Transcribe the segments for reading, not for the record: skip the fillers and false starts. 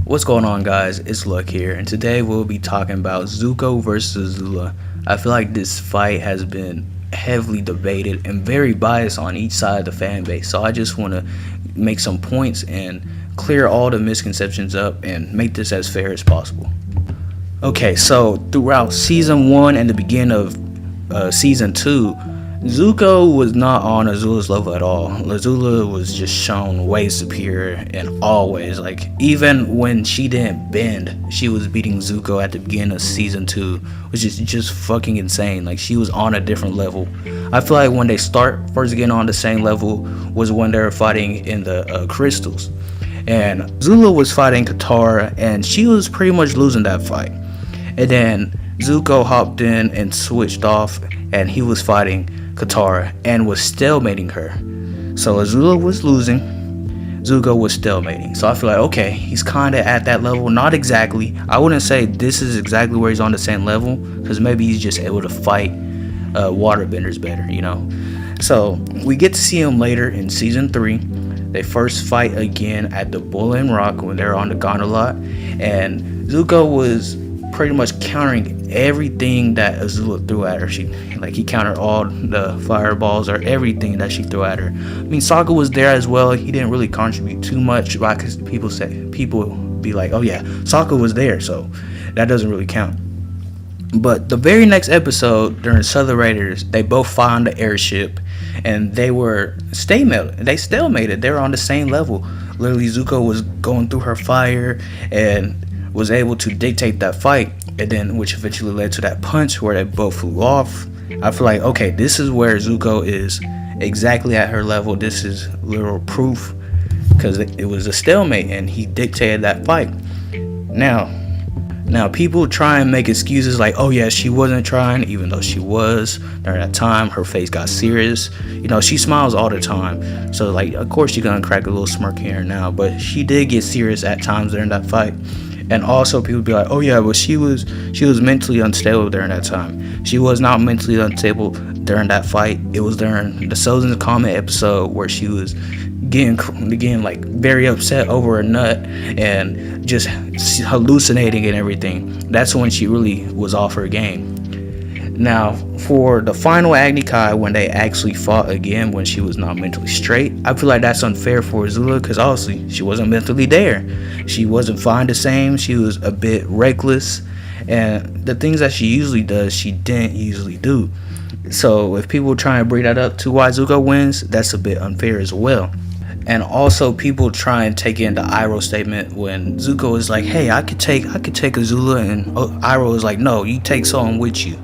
What's going on, guys? It's Luck here, and today we'll be talking about Zuko versus Azula. I feel like this fight has been heavily debated and very biased on each side of the fan base, so I just want to make some points and clear all the misconceptions up and make this as fair as possible. Okay, so throughout season 1 and the beginning of season 2, Zuko was not on Azula's level at all. Azula was just shown way superior in all ways. Like, even when she didn't bend, she was beating Zuko at the beginning of season 2, which is just fucking insane. Like, she was on a different level. I feel like when they first getting on the same level was when they were fighting in the crystals. And Azula was fighting Katara, and she was pretty much losing that fight. And then Zuko hopped in and switched off, and he was fighting Katara and was stalemating her. So Azula was losing, Zuko was stalemating. So I feel like, okay, he's kind of at that level. Not exactly. I wouldn't say this is exactly where he's on the same level, because maybe he's just able to fight waterbenders better, you know. So we get to see him later in season 3. They first fight again at the Bull and Rock when they're on the gondola, and Zuko was pretty much countering everything that Azula threw at her. He countered all the fireballs or everything that she threw at her. I mean, Sokka was there as well. He didn't really contribute too much, because people be like, oh yeah, Sokka was there, so that doesn't really count. But the very next episode, during Southern Raiders, they both found the airship, and they were stalemated. They were on the same level. Literally, Zuko was going through her fire and was able to dictate that fight, and then which eventually led to that punch where they both flew off. I feel like, okay, this is where Zuko is exactly at her level. This is literal proof, because it was a stalemate and he dictated that fight. Now people try and make excuses like, oh yeah, she wasn't trying, even though she was. During that time, her face got serious. You know, she smiles all the time, so like, of course she's gonna crack a little smirk here and now, but she did get serious at times during that fight. And also people be like, oh yeah, but she was mentally unstable during that time. She was not mentally unstable during that fight. It was during the Sozin's Comment episode where she was getting like very upset over a nut and just hallucinating and everything. That's when she really was off her game. Now, for the final Agni Kai, when they actually fought again when she was not mentally straight, I feel like that's unfair for Azula, because obviously she wasn't mentally there. She wasn't fine the same. She was a bit reckless, and the things that she usually does, she didn't usually do. So if people try and bring that up to why Zuko wins, that's a bit unfair as well. And also people try and take in the Iroh statement when Zuko is like, hey, I could take Azula, and Iroh is like, no, you take someone with you.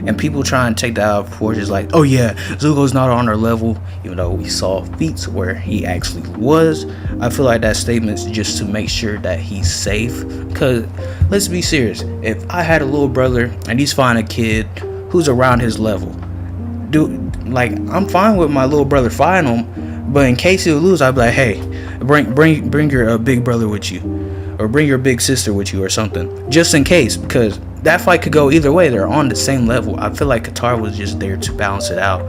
And people try and take that out of proportion, like, oh yeah, Zuko's not on her level, even though we saw feats where he actually was. I feel like that statement's just to make sure that he's safe, because let's be serious, if I had a little brother and he's finding a kid who's around his level, like, I'm fine with my little brother fighting him, but in case he'll lose, I'd be like, hey, bring your big brother with you, or bring your big sister with you or something, just in case, because that fight could go either way. They're on the same level. I feel like Katara was just there to balance it out.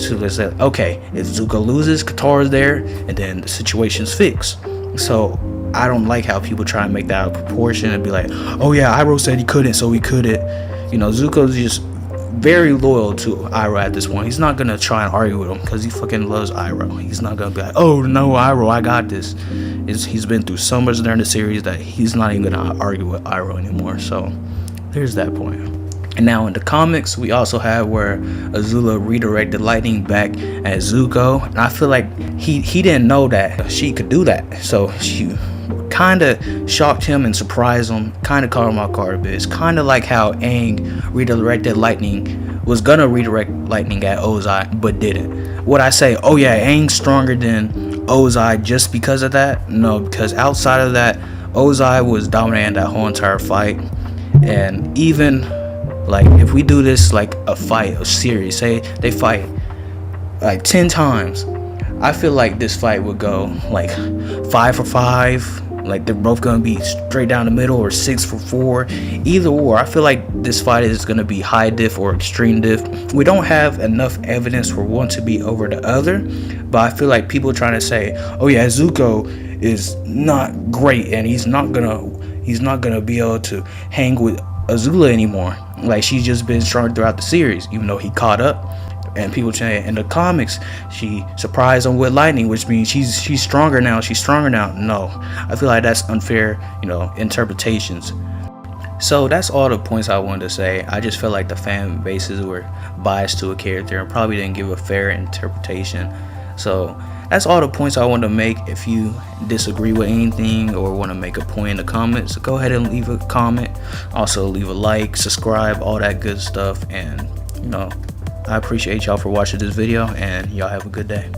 So say, okay, if Zuko loses, Katara's there, and then the situation's fixed. So I don't like how people try and make that out of proportion and be like, oh yeah, Iroh said he couldn't, so he couldn't. You know, Zuko's just very loyal to Iroh at this point. He's not gonna try and argue with him, because he fucking loves Iroh. He's not gonna be like, oh no, Iroh, I got this. He's been through so much during the series that he's not even gonna argue with Iroh anymore. So there's that point. And now in the comics, we also have where Azula redirected lightning back at Zuko, and I feel like he didn't know that she could do that, so she kind of shocked him and surprised him, kind of caught him off guard a bit. It's kind of like how Aang redirected lightning, was gonna redirect lightning at Ozai, but didn't. Would I say, oh yeah, Aang's stronger than Ozai just because of that? No, because outside of that, Ozai was dominating that whole entire fight. And even like, if we do this like a series, say they fight like 10 times, I feel like this fight would go like 5 for 5, like they're both gonna be straight down the middle, or 6 for 4, either or. I feel like this fight is gonna be high diff or extreme diff. We don't have enough evidence for one to be over the other, but I feel like people trying to say, oh yeah, Zuko is not great, and he's not gonna be able to hang with Azula anymore. Like, she's just been strong throughout the series, even though he caught up. And people say in the comics she surprised him with lightning, which means she's stronger now. No, I feel like that's unfair, interpretations. So that's all the points I wanted to say. I just felt like the fan bases were biased to a character and probably didn't give a fair interpretation. So that's all the points I wanted to make. If you disagree with anything or want to make a point in the comments, go ahead and leave a comment. Also leave a like, subscribe, all that good stuff. And I appreciate y'all for watching this video, and y'all have a good day.